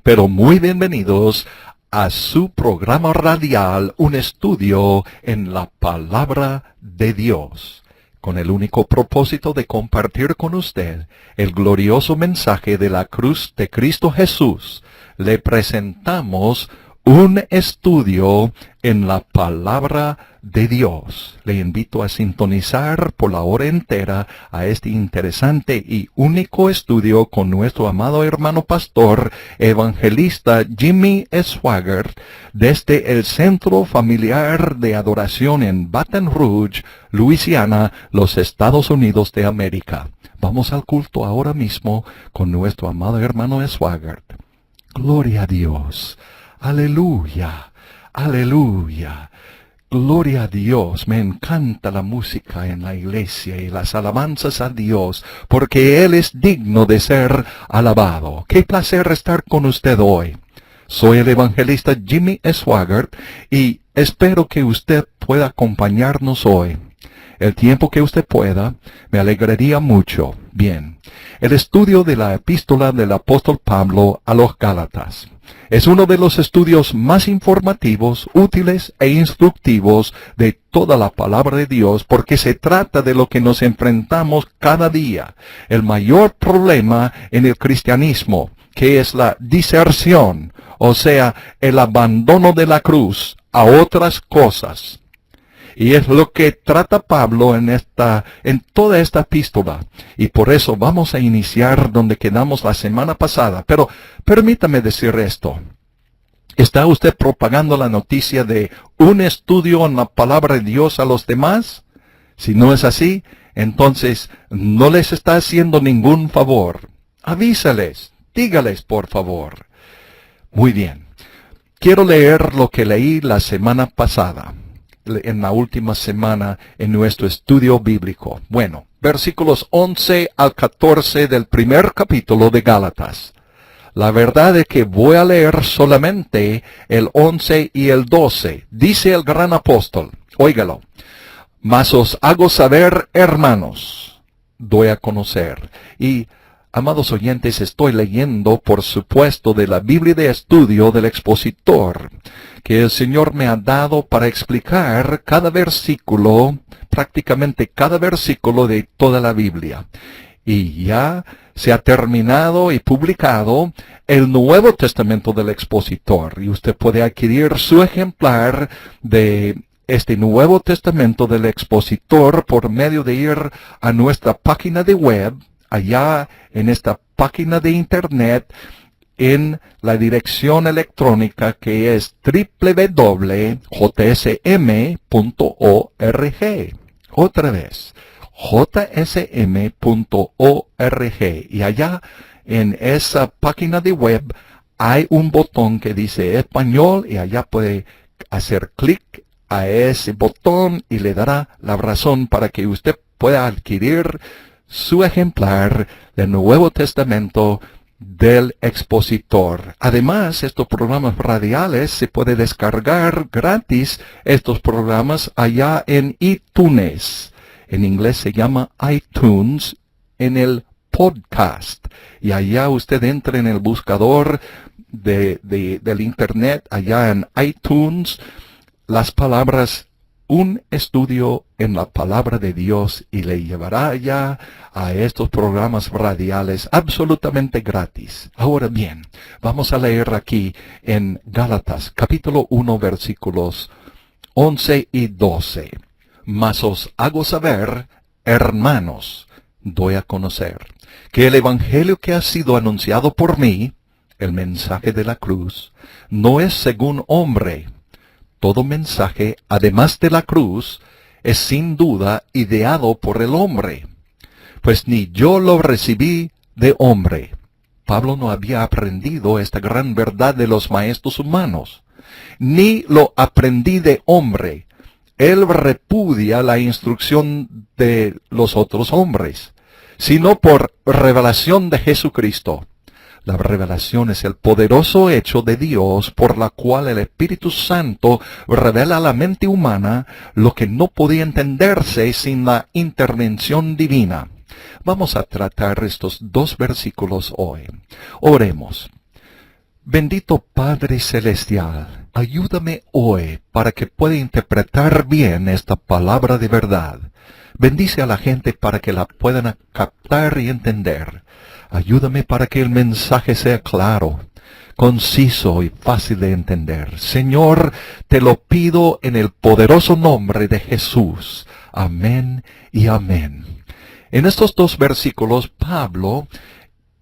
pero muy bienvenidos a su programa radial, un estudio en la Palabra de Dios, con el único propósito de compartir con usted el glorioso mensaje de la cruz de Cristo Jesús. Le presentamos un estudio en la Palabra de Dios. Le invito a sintonizar por la hora entera a este interesante y único estudio con nuestro amado hermano pastor, evangelista Jimmy Swaggart, desde el Centro Familiar de Adoración en Baton Rouge, Luisiana, los Estados Unidos de América. Vamos al culto ahora mismo con nuestro amado hermano Swaggart. Gloria a Dios. Aleluya, aleluya, gloria a Dios. Me encanta la música en la iglesia y las alabanzas a Dios, porque Él es digno de ser alabado. Qué placer estar con usted hoy. Soy el evangelista Jimmy Swaggart y espero que usted pueda acompañarnos hoy. El tiempo que usted pueda, me alegraría mucho. Bien, el estudio de la epístola del apóstol Pablo a los Gálatas es uno de los estudios más informativos, útiles e instructivos de toda la palabra de Dios, porque se trata de lo que nos enfrentamos cada día, el mayor problema en el cristianismo, que es la diserción, o sea, el abandono de la cruz a otras cosas. Y es lo que trata Pablo en toda esta epístola. Y por eso vamos a iniciar donde quedamos la semana pasada. Pero permítame decir esto. ¿Está usted propagando la noticia de un estudio en la palabra de Dios a los demás? Si no es así, entonces no les está haciendo ningún favor. Avísales, dígales por favor. Muy bien. Quiero leer lo que leí la semana pasada, en la última semana en nuestro estudio bíblico. Bueno, versículos 11 al 14 del primer capítulo de Gálatas. La verdad es que voy a leer solamente el 11 y el 12. Dice el gran apóstol, óigalo: mas os hago saber, hermanos, doy a conocer. Y, amados oyentes, estoy leyendo, por supuesto, de la Biblia de estudio del expositor, que el Señor me ha dado para explicar cada versículo, prácticamente cada versículo de toda la Biblia. Y ya se ha terminado y publicado el Nuevo Testamento del expositor. Y usted puede adquirir su ejemplar de este Nuevo Testamento del expositor por medio de ir a nuestra página de web, allá en esta página de internet, en la dirección electrónica que es www.jsm.org. Otra vez, jsm.org. Y allá en esa página de web hay un botón que dice español, y allá puede hacer clic a ese botón y le dará la razón para que usted pueda adquirir su ejemplar del Nuevo Testamento del expositor. Además, estos programas radiales se puede descargar gratis, estos programas, allá en iTunes. En inglés se llama iTunes, en el podcast. Y allá usted entra en el buscador del internet, allá en iTunes, las palabras un estudio en la palabra de Dios, y le llevará ya a estos programas radiales absolutamente gratis. Ahora bien, vamos a leer aquí en Gálatas, capítulo 1, versículos 11 y 12. Mas os hago saber, hermanos, doy a conocer, que el evangelio que ha sido anunciado por mí, el mensaje de la cruz, no es según hombre. Todo mensaje, además de la cruz, es sin duda ideado por el hombre, pues ni yo lo recibí de hombre. Pablo no había aprendido esta gran verdad de los maestros humanos, ni lo aprendí de hombre. Él repudia la instrucción de los otros hombres, sino por revelación de Jesucristo. La revelación es el poderoso hecho de Dios por la cual el Espíritu Santo revela a la mente humana lo que no podía entenderse sin la intervención divina. Vamos a tratar estos dos versículos hoy. Oremos. Bendito Padre Celestial, ayúdame hoy para que pueda interpretar bien esta palabra de verdad. Bendice a la gente para que la puedan captar y entender. Ayúdame para que el mensaje sea claro, conciso y fácil de entender. Señor, te lo pido en el poderoso nombre de Jesús. Amén y amén. En estos dos versículos, Pablo,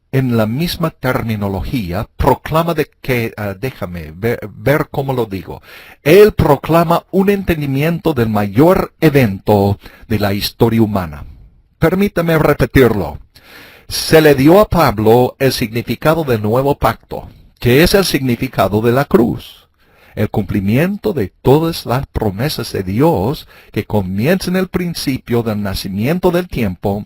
en la misma terminología, proclama déjame ver cómo lo digo. Él proclama un entendimiento del mayor evento de la historia humana. Permítame repetirlo. Se le dio a Pablo el significado del nuevo pacto, que es el significado de la cruz. El cumplimiento de todas las promesas de Dios que comienza en el principio del nacimiento del tiempo,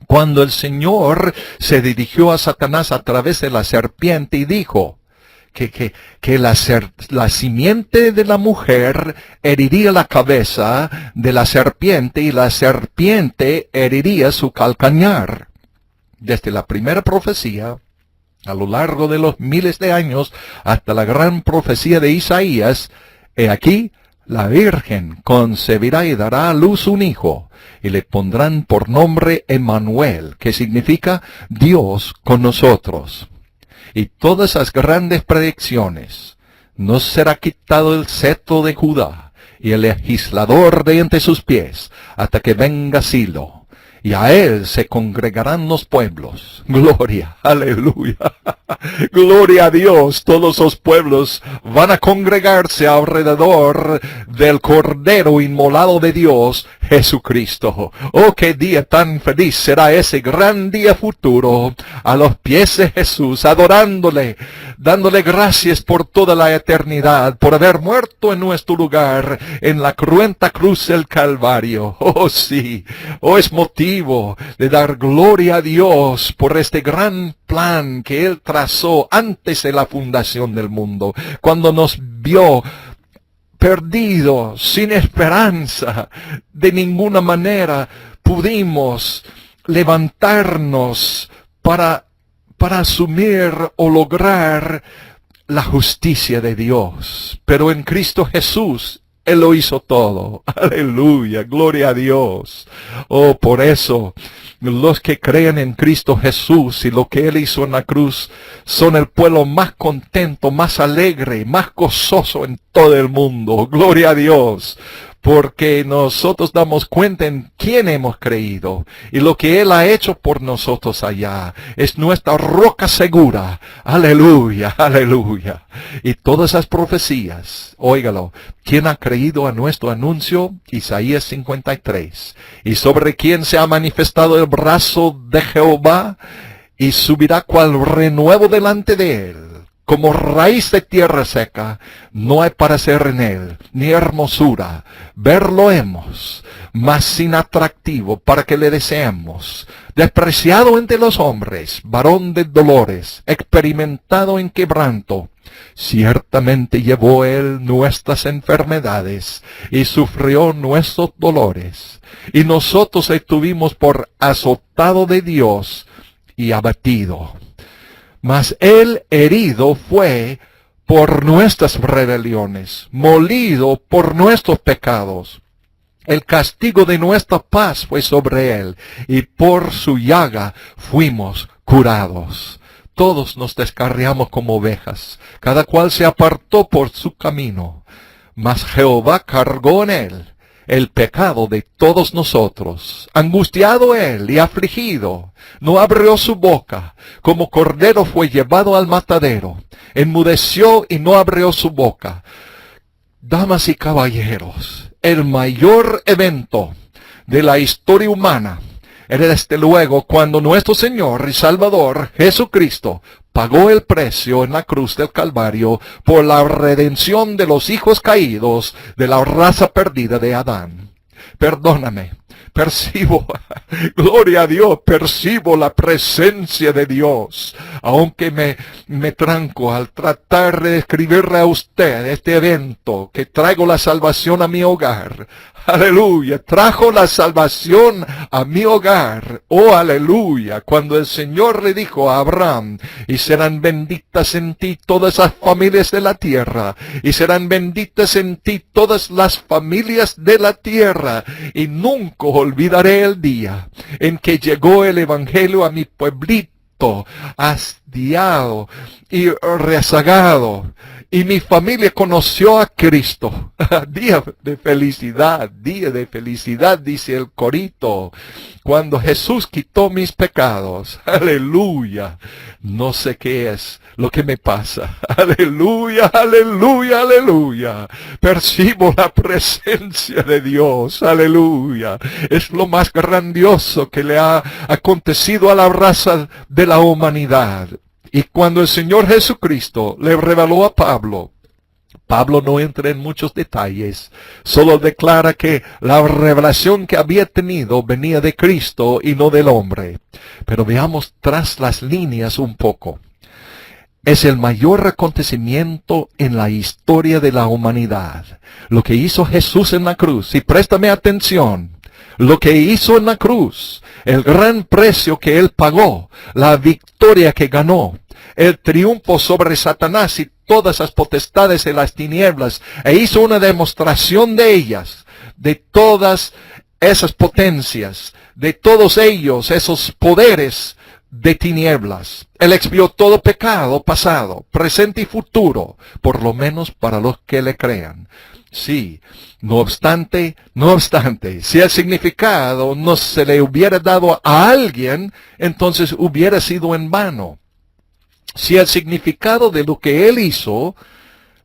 cuando el Señor se dirigió a Satanás a través de la serpiente y dijo que la simiente de la mujer heriría la cabeza de la serpiente y la serpiente heriría su calcañar. Desde la primera profecía, a lo largo de los miles de años, hasta la gran profecía de Isaías, he aquí, la Virgen concebirá y dará a luz un hijo, y le pondrán por nombre Emmanuel, que significa Dios con nosotros. Y todas esas grandes predicciones, no será quitado el cetro de Judá, y el legislador de entre sus pies, hasta que venga Silo. Y a él se congregarán los pueblos. Gloria, aleluya. Gloria a Dios. Todos los pueblos van a congregarse alrededor del Cordero inmolado de Dios, Jesucristo. Oh, qué día tan feliz será ese gran día futuro, a los pies de Jesús, adorándole, dándole gracias por toda la eternidad, por haber muerto en nuestro lugar, en la cruenta cruz del Calvario. Oh, sí. Oh, es motivo de dar gloria a Dios por este gran plan que Él trazó antes de la fundación del mundo, cuando nos vio perdidos, sin esperanza. De ninguna manera pudimos levantarnos para asumir o lograr la justicia de Dios. Pero en Cristo Jesús, Él lo hizo todo. Aleluya, gloria a Dios. Oh, por eso, los que creen en Cristo Jesús y lo que Él hizo en la cruz, son el pueblo más contento, más alegre, más gozoso en todo el mundo. Gloria a Dios. Porque nosotros damos cuenta en quién hemos creído. Y lo que Él ha hecho por nosotros allá es nuestra roca segura. Aleluya, aleluya. Y todas esas profecías, óigalo, ¿quién ha creído a nuestro anuncio? Isaías 53. Y sobre quién se ha manifestado el brazo de Jehová, y subirá cual renuevo delante de Él. Como raíz de tierra seca, no hay parecer en él, ni hermosura. Verlo hemos, mas sin atractivo para que le deseemos. Despreciado entre los hombres, varón de dolores, experimentado en quebranto. Ciertamente llevó él nuestras enfermedades, y sufrió nuestros dolores. Y nosotros estuvimos por azotado de Dios, y abatido. Mas él herido fue por nuestras rebeliones, molido por nuestros pecados. El castigo de nuestra paz fue sobre él, y por su llaga fuimos curados. Todos nos descarriamos como ovejas, cada cual se apartó por su camino. Mas Jehová cargó en él el pecado de todos nosotros. Angustiado él y afligido, no abrió su boca. Como cordero fue llevado al matadero. Enmudeció y no abrió su boca. Damas y caballeros, el mayor evento de la historia humana era desde luego cuando nuestro Señor y Salvador Jesucristo pagó el precio en la cruz del Calvario por la redención de los hijos caídos de la raza perdida de Adán. Perdóname, percibo, gloria a Dios, percibo la presencia de Dios, aunque me tranco al tratar de describirle a usted este evento, que traigo la salvación a mi hogar. Aleluya, trajo la salvación a mi hogar. Oh, aleluya, cuando el Señor le dijo a Abraham, y serán benditas en ti todas las familias de la tierra, y serán benditas en ti todas las familias de la tierra, y nunca olvidaré el día en que llegó el Evangelio a mi pueblito, hastiado y rezagado, y mi familia conoció a Cristo. Día de felicidad, dice el corito. Cuando Jesús quitó mis pecados. Aleluya. No sé qué es lo que me pasa. Aleluya, aleluya, aleluya. Percibo la presencia de Dios. Aleluya. Es lo más grandioso que le ha acontecido a la raza de la humanidad. Y cuando el Señor Jesucristo le reveló a Pablo, Pablo no entra en muchos detalles, solo declara que la revelación que había tenido venía de Cristo y no del hombre. Pero veamos tras las líneas un poco. Es el mayor acontecimiento en la historia de la humanidad, lo que hizo Jesús en la cruz. Y préstame atención. Lo que hizo en la cruz, el gran precio que Él pagó, la victoria que ganó, el triunfo sobre Satanás y todas las potestades de las tinieblas, e hizo una demostración de ellas, de todas esas potencias, de todos ellos, esos poderes de tinieblas. Él expió todo pecado pasado, presente y futuro, por lo menos para los que le crean. Sí, no obstante, si el significado no se le hubiera dado a alguien, entonces hubiera sido en vano. Si el significado de lo que Él hizo,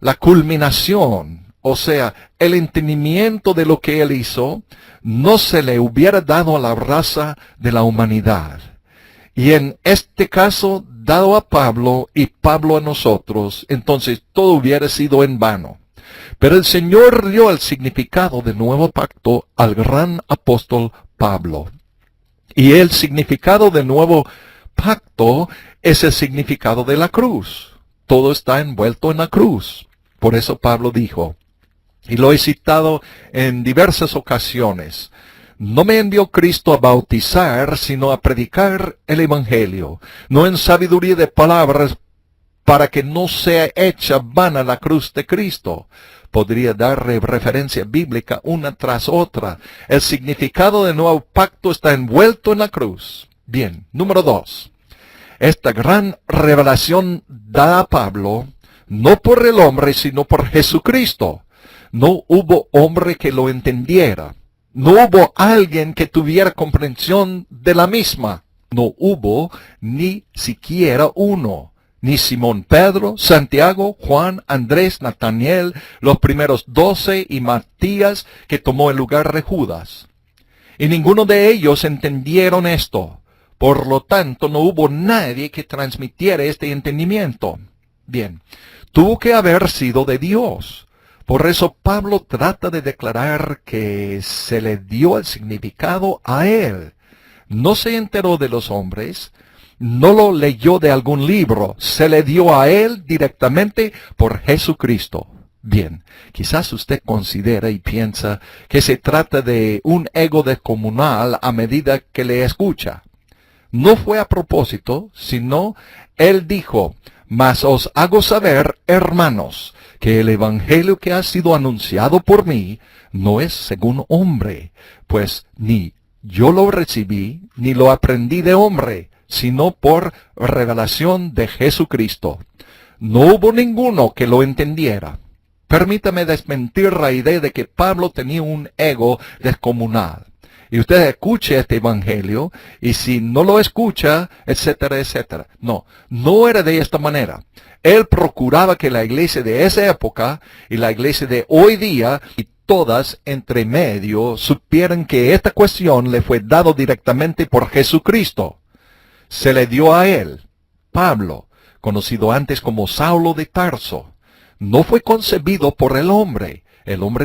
la culminación, o sea, el entendimiento de lo que Él hizo, no se le hubiera dado a la raza de la humanidad. Y en este caso, dado a Pablo y Pablo a nosotros, entonces todo hubiera sido en vano. Pero el Señor dio el significado del nuevo pacto al gran apóstol Pablo. Y el significado del nuevo pacto es el significado de la cruz. Todo está envuelto en la cruz. Por eso Pablo dijo, y lo he citado en diversas ocasiones, no me envió Cristo a bautizar, sino a predicar el Evangelio, no en sabiduría de palabras, para que no sea hecha vana la cruz de Cristo. Podría dar referencia bíblica una tras otra. El significado del nuevo pacto está envuelto en la cruz. Bien, número 2. Esta gran revelación dada a Pablo, no por el hombre, sino por Jesucristo. No hubo hombre que lo entendiera. No hubo alguien que tuviera comprensión de la misma. No hubo ni siquiera uno. Ni Simón Pedro, Santiago, Juan, Andrés, Nataniel, los primeros 12 y Matías, que tomó el lugar de Judas. Y ninguno de ellos entendieron esto. Por lo tanto, no hubo nadie que transmitiera este entendimiento. Bien, tuvo que haber sido de Dios. Por eso Pablo trata de declarar que se le dio el significado a él. No se enteró de los hombres, no lo leyó de algún libro, se le dio a él directamente por Jesucristo. Bien, quizás usted considera y piensa que se trata de un ego descomunal a medida que le escucha. No fue a propósito, sino él dijo, mas os hago saber, hermanos, que el evangelio que ha sido anunciado por mí no es según hombre, pues ni yo lo recibí, ni lo aprendí de hombre, sino por revelación de Jesucristo. No hubo ninguno que lo entendiera. Permítame desmentir la idea de que Pablo tenía un ego descomunal. Y usted escuche este evangelio, y si no lo escucha, etcétera, etcétera. No, no era de esta manera. Él procuraba que la iglesia de esa época y la iglesia de hoy día y todas entre medio supieran que esta cuestión le fue dado directamente por Jesucristo. Se le dio a él, Pablo, conocido antes como Saulo de Tarso. No fue concebido por el hombre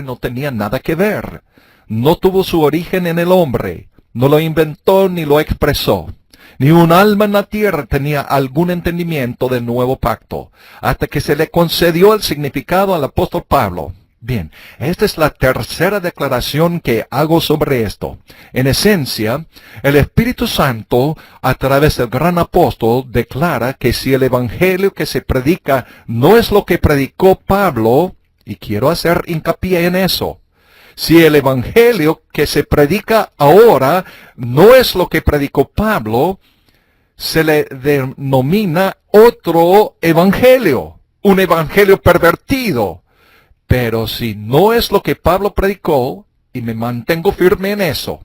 no tenía nada que ver. No tuvo su origen en el hombre, no lo inventó ni lo expresó. Ni un alma en la tierra tenía algún entendimiento del nuevo pacto, hasta que se le concedió el significado al apóstol Pablo. Bien, esta es la tercera declaración que hago sobre esto. En esencia, el Espíritu Santo, a través del gran apóstol, declara que si el evangelio que se predica no es lo que predicó Pablo, y quiero hacer hincapié en eso, si el evangelio que se predica ahora no es lo que predicó Pablo, se le denomina otro evangelio, un evangelio pervertido. Pero si no es lo que Pablo predicó, y me mantengo firme en eso,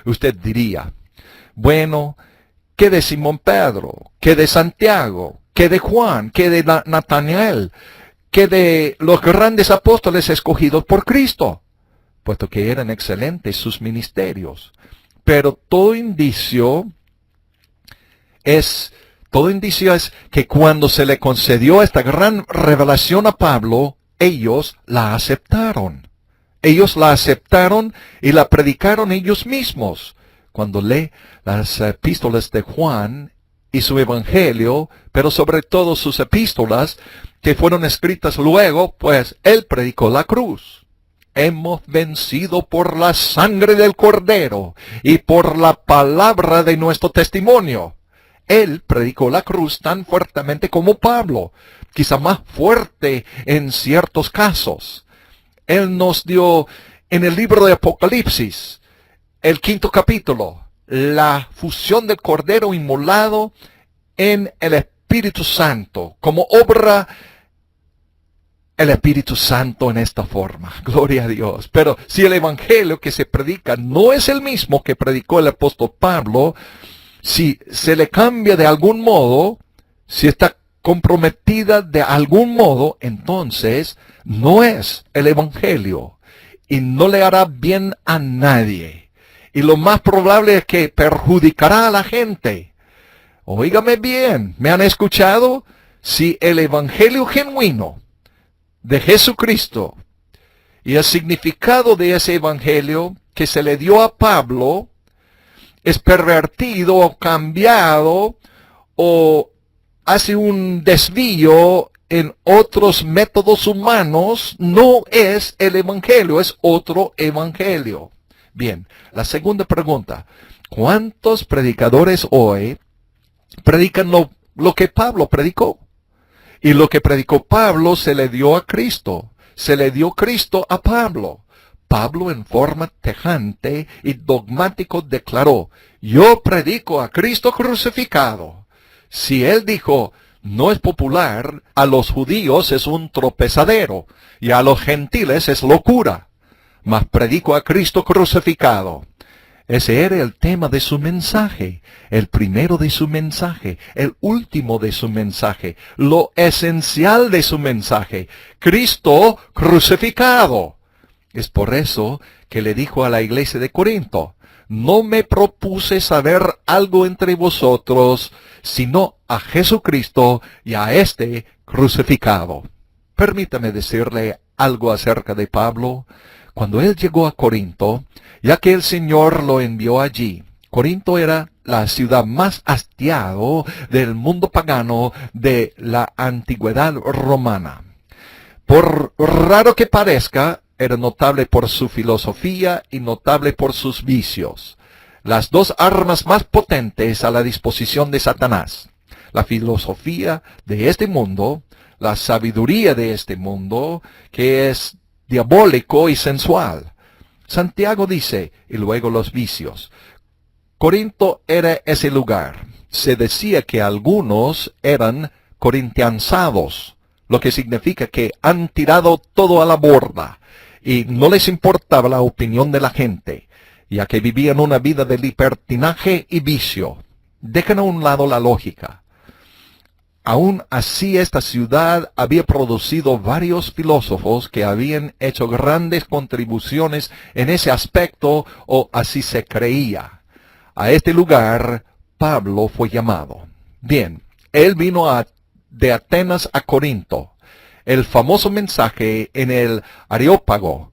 usted diría, bueno, ¿qué de Simón Pedro? ¿Qué de Santiago? ¿Qué de Juan? ¿Qué de Natanael? ¿Qué de los grandes apóstoles escogidos por Cristo? Puesto que eran excelentes sus ministerios. Pero todo indicio es que cuando se le concedió esta gran revelación a Pablo, ellos la aceptaron. Ellos la aceptaron y la predicaron ellos mismos. Cuando lee las epístolas de Juan y su evangelio, pero sobre todo sus epístolas, que fueron escritas luego, pues él predicó la cruz. Hemos vencido por la sangre del Cordero y por la palabra de nuestro testimonio. Él predicó la cruz tan fuertemente como Pablo, quizá más fuerte en ciertos casos. Él nos dio en el libro de Apocalipsis, el 5º capítulo, la fusión del Cordero inmolado en el Espíritu Santo, como obra el Espíritu Santo en esta forma. Gloria a Dios. Pero si el evangelio que se predica no es el mismo que predicó el apóstol Pablo, si se le cambia de algún modo, si está comprometida de algún modo, entonces no es el evangelio y no le hará bien a nadie. Y lo más probable es que perjudicará a la gente. Óigame bien, ¿me han escuchado? Si el evangelio genuino de Jesucristo y el significado de ese evangelio que se le dio a Pablo es pervertido o cambiado o hace un desvío en otros métodos humanos, no es el evangelio, es otro evangelio. Bien, la segunda pregunta. ¿Cuántos predicadores hoy predican lo que Pablo predicó? Y lo que predicó Pablo se le dio a Cristo. Se le dio Cristo a Pablo. Pablo en forma tajante y dogmático declaró, yo predico a Cristo crucificado. Si él dijo, no es popular, a los judíos es un tropezadero, y a los gentiles es locura. Mas predico a Cristo crucificado. Ese era el tema de su mensaje, el primero de su mensaje, el último de su mensaje, lo esencial de su mensaje, Cristo crucificado. Es por eso que le dijo a la iglesia de Corinto, no me propuse saber algo entre vosotros, sino a Jesucristo y a este crucificado. Permítame decirle algo acerca de Pablo. Cuando él llegó a Corinto, ya que el Señor lo envió allí, Corinto era la ciudad más hastiada del mundo pagano de la antigüedad romana. Por raro que parezca, era notable por su filosofía y notable por sus vicios. Las dos armas más potentes a la disposición de Satanás. La filosofía de este mundo, la sabiduría de este mundo, que es diabólico y sensual. Santiago dice, y luego los vicios. Corinto era ese lugar. Se decía que algunos eran corintianzados, lo que significa que han tirado todo a la borda y no les importaba la opinión de la gente, ya que vivían una vida de libertinaje y vicio. Dejan a un lado la lógica. Aún así, esta ciudad había producido varios filósofos que habían hecho grandes contribuciones en ese aspecto, o así se creía. A este lugar Pablo fue llamado. Bien, él vino de Atenas a Corinto. El famoso mensaje en el Areópago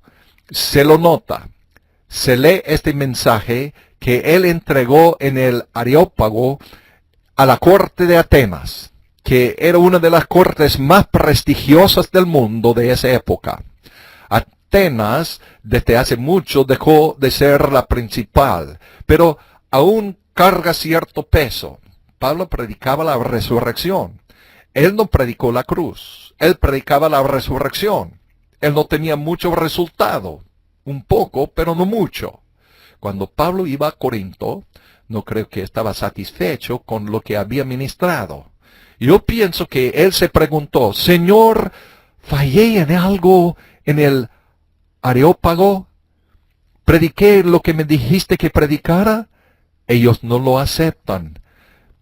se lo nota. Se lee este mensaje que él entregó en el Areópago a la corte de Atenas, que era una de las cortes más prestigiosas del mundo de esa época. Atenas, desde hace mucho, dejó de ser la principal, pero aún carga cierto peso. Pablo predicaba la resurrección. Él no predicó la cruz. Él predicaba la resurrección. Él no tenía mucho resultado. Un poco, pero no mucho. Cuando Pablo iba a Corinto, no creo que estaba satisfecho con lo que había ministrado. Yo pienso que él se preguntó, Señor, ¿fallé en algo en el Areópago? ¿Prediqué lo que me dijiste que predicara? Ellos no lo aceptan.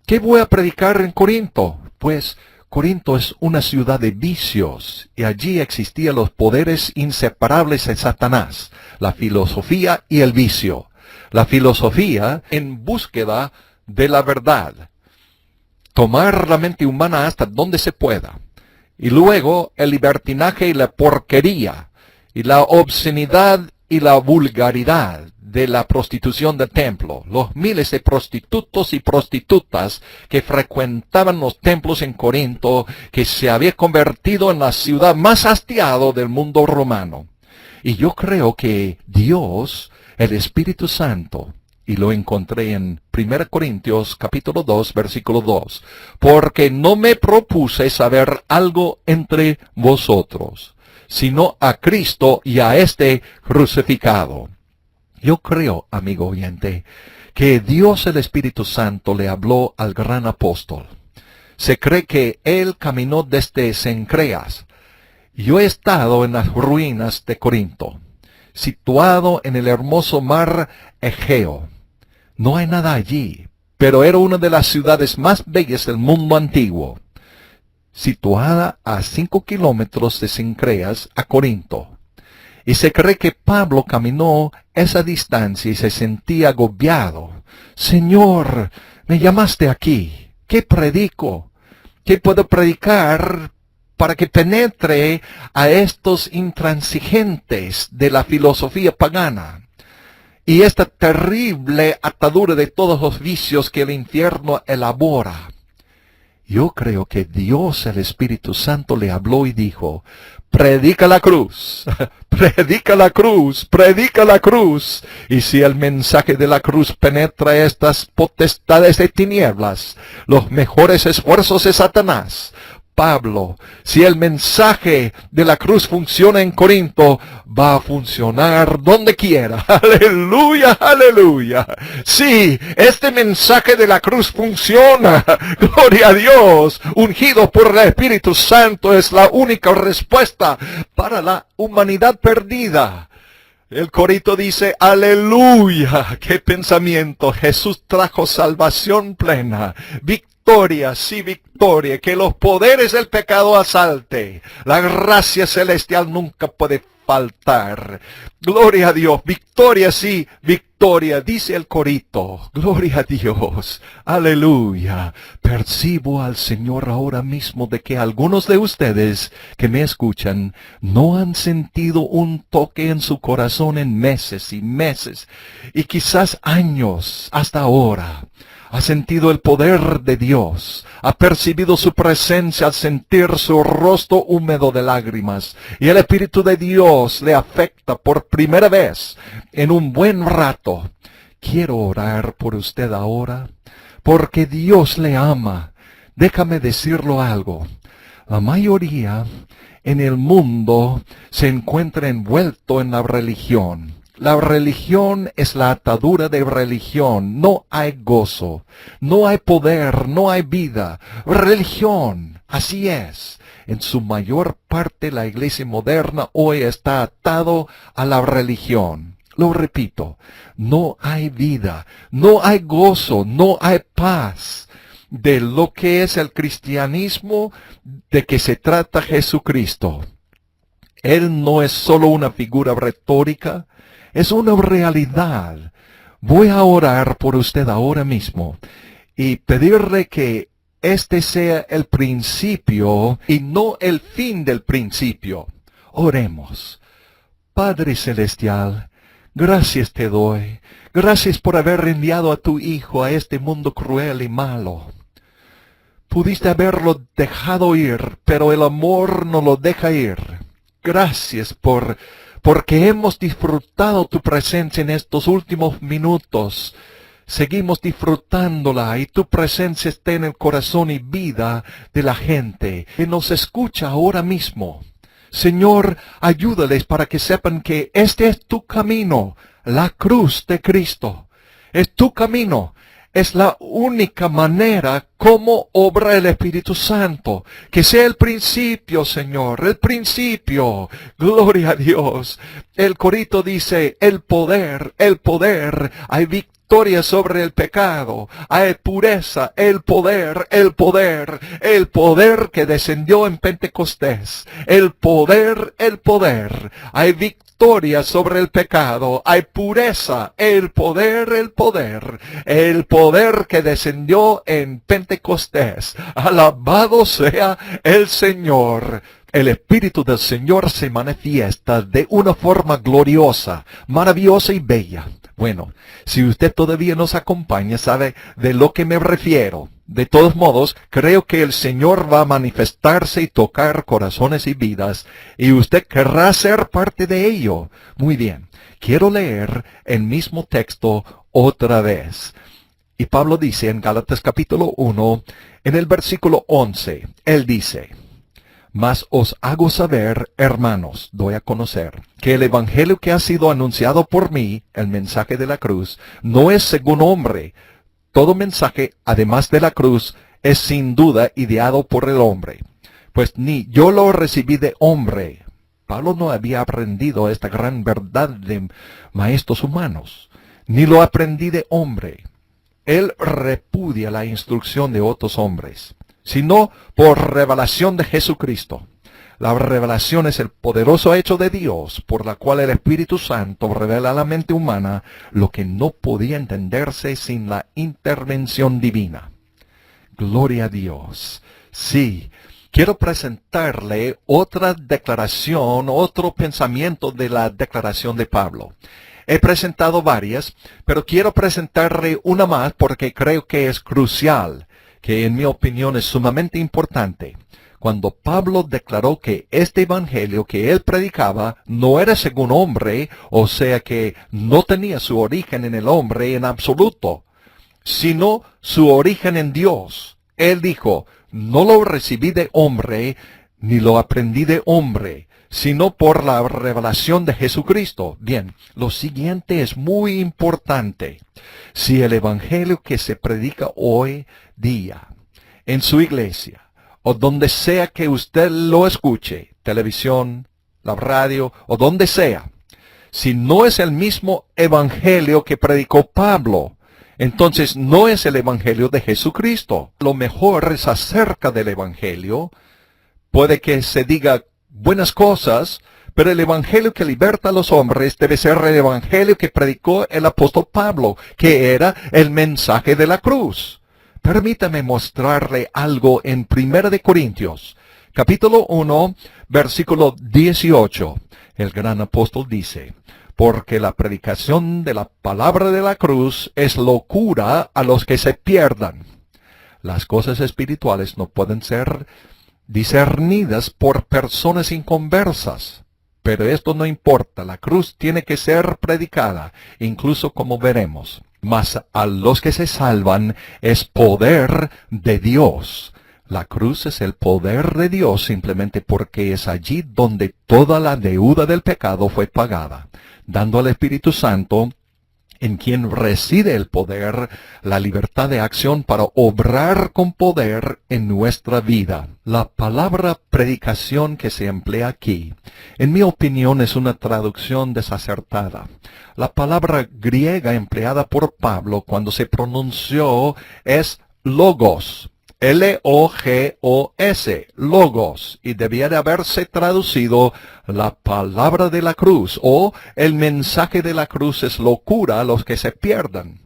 ¿Qué voy a predicar en Corinto? Pues Corinto es una ciudad de vicios, y allí existían los poderes inseparables de Satanás, la filosofía y el vicio. La filosofía en búsqueda de la verdad. Tomar la mente humana hasta donde se pueda. Y luego el libertinaje y la porquería, y la obscenidad y la vulgaridad de la prostitución del templo. Los miles de prostitutos y prostitutas que frecuentaban los templos en Corinto, que se había convertido en la ciudad más hastiada del mundo romano. Y yo creo que Dios, el Espíritu Santo, y lo encontré en 1 Corintios capítulo 2, versículo 2, porque no me propuse saber algo entre vosotros, sino a Cristo y a este crucificado. Yo creo, amigo oyente, que Dios el Espíritu Santo le habló al gran apóstol. Se cree que él caminó desde Cencreas. Yo he estado en las ruinas de Corinto, situado en el hermoso mar Egeo. No hay nada allí, pero era una de las ciudades más bellas del mundo antiguo, situada a 5 kilómetros de Cencreas a Corinto. Y se cree que Pablo caminó esa distancia y se sentía agobiado. Señor, me llamaste aquí. ¿Qué predico? ¿Qué puedo predicar para que penetre a estos intransigentes de la filosofía pagana y esta terrible atadura de todos los vicios que el infierno elabora? Yo creo que Dios, el Espíritu Santo, le habló y dijo, predica la cruz, predica la cruz, predica la cruz. Y si el mensaje de la cruz penetra estas potestades de tinieblas, los mejores esfuerzos de Satanás, Pablo, si el mensaje de la cruz funciona en Corinto, va a funcionar donde quiera. Aleluya, aleluya. Sí, este mensaje de la cruz funciona. Gloria a Dios. Ungido por el Espíritu Santo es la única respuesta para la humanidad perdida. El corito dice, aleluya, qué pensamiento. Jesús trajo salvación plena, victoria, sí, victoria, que los poderes del pecado asalte. La gracia celestial nunca puede faltar. Gloria a Dios, victoria, sí, victoria, dice el corito. Gloria a Dios, aleluya. Percibo al Señor ahora mismo de que algunos de ustedes que me escuchan no han sentido un toque en su corazón en meses y meses y quizás años hasta ahora. Ha sentido el poder de Dios, ha percibido su presencia al sentir su rostro húmedo de lágrimas, y el Espíritu de Dios le afecta por primera vez en un buen rato. Quiero orar por usted ahora, porque Dios le ama. Déjame decirlo algo. La mayoría en el mundo se encuentra envuelto en la religión. La religión es la atadura de religión. No hay gozo, no hay poder, no hay vida. Religión, así es. En su mayor parte la iglesia moderna hoy está atado a la religión. Lo repito, no hay vida, no hay gozo, no hay paz. De lo que es el cristianismo, de que se trata Jesucristo. Él no es solo una figura retórica, es una realidad. Voy a orar por usted ahora mismo y pedirle que este sea el principio y no el fin del principio. Oremos. Padre Celestial, gracias te doy. Gracias por haber enviado a tu Hijo a este mundo cruel y malo. Pudiste haberlo dejado ir, pero el amor no lo deja ir. Gracias por porque hemos disfrutado tu presencia en estos últimos minutos. Seguimos disfrutándola y tu presencia está en el corazón y vida de la gente que nos escucha ahora mismo. Señor, ayúdales para que sepan que este es tu camino, la cruz de Cristo. Es tu camino. Es la única manera como obra el Espíritu Santo. Que sea el principio, Señor, el principio. Gloria a Dios. El corito dice, el poder, hay victoria sobre el pecado, hay pureza, el poder que descendió en Pentecostés, el poder, hay victoria sobre el pecado, hay pureza, el poder que descendió en Pentecostés. Alabado sea el Señor. El Espíritu del Señor se manifiesta de una forma gloriosa, maravillosa y bella. Bueno, si usted todavía nos acompaña, sabe de lo que me refiero. De todos modos, creo que el Señor va a manifestarse y tocar corazones y vidas, y usted querrá ser parte de ello. Muy bien, quiero leer el mismo texto otra vez. Y Pablo dice en Gálatas capítulo 1, en el versículo 11, él dice: Mas os hago saber, hermanos, doy a conocer, que el evangelio que ha sido anunciado por mí, el mensaje de la cruz, no es según hombre. Todo mensaje, además de la cruz, es sin duda ideado por el hombre. Pues ni yo lo recibí de hombre. Pablo no había aprendido esta gran verdad de maestros humanos, ni lo aprendí de hombre. Él repudia la instrucción de otros hombres, sino por revelación de Jesucristo. La revelación es el poderoso hecho de Dios, por la cual el Espíritu Santo revela a la mente humana lo que no podía entenderse sin la intervención divina. Gloria a Dios. Sí, quiero presentarle otra declaración, otro pensamiento de la declaración de Pablo. He presentado varias, pero quiero presentarle una más porque creo que es crucial, que en mi opinión es sumamente importante. Cuando Pablo declaró que este evangelio que él predicaba no era según hombre, o sea que no tenía su origen en el hombre en absoluto, sino su origen en Dios. Él dijo, no lo recibí de hombre, ni lo aprendí de hombre, sino por la revelación de Jesucristo. Bien, lo siguiente es muy importante. Si el evangelio que se predica hoy día en su iglesia, o donde sea que usted lo escuche, televisión, la radio, o donde sea, si no es el mismo evangelio que predicó Pablo, entonces no es el evangelio de Jesucristo. Lo mejor es acerca del evangelio. Puede que se diga buenas cosas, pero el evangelio que liberta a los hombres debe ser el evangelio que predicó el apóstol Pablo, que era el mensaje de la cruz. Permítame mostrarle algo en 1 de Corintios, capítulo 1, versículo 18. El gran apóstol dice, porque la predicación de la palabra de la cruz es locura a los que se pierdan. Las cosas espirituales no pueden ser discernidas por personas inconversas. Pero esto no importa, la cruz tiene que ser predicada, incluso como veremos. Mas a los que se salvan es poder de Dios. La cruz es el poder de Dios simplemente porque es allí donde toda la deuda del pecado fue pagada, dando al Espíritu Santo, en quien reside el poder, la libertad de acción para obrar con poder en nuestra vida. La palabra predicación que se emplea aquí, en mi opinión, es una traducción desacertada. La palabra griega empleada por Pablo cuando se pronunció es logos. L-O-G-O-S, logos, y debía de haberse traducido la palabra de la cruz, o el mensaje de la cruz es locura a los que se pierdan.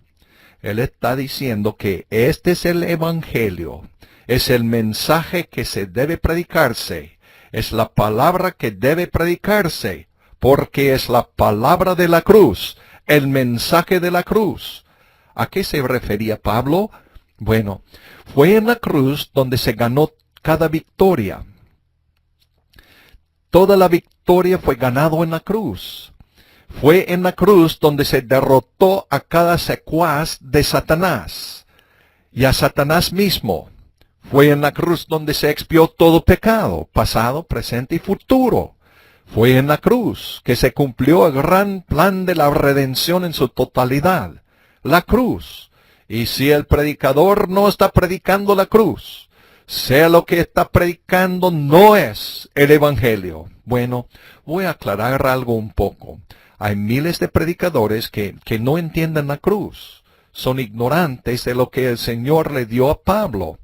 Él está diciendo que este es el evangelio, es el mensaje que se debe predicarse, es la palabra que debe predicarse, porque es la palabra de la cruz, el mensaje de la cruz. ¿A qué se refería Pablo? Bueno, fue en la cruz donde se ganó cada victoria. Toda la victoria victoria fue ganado en la cruz. Fue en la cruz donde se derrotó a cada secuaz de Satanás y a Satanás mismo. Fue en la cruz donde se expió todo pecado, pasado, presente y futuro. Fue en la cruz que se cumplió el gran plan de la redención en su totalidad. La cruz. Y si el predicador no está predicando la cruz, sea lo que está predicando no es el Evangelio. Bueno, voy a aclarar algo un poco. Hay miles de predicadores que no entienden la cruz. Son ignorantes de lo que el Señor le dio a Pablo.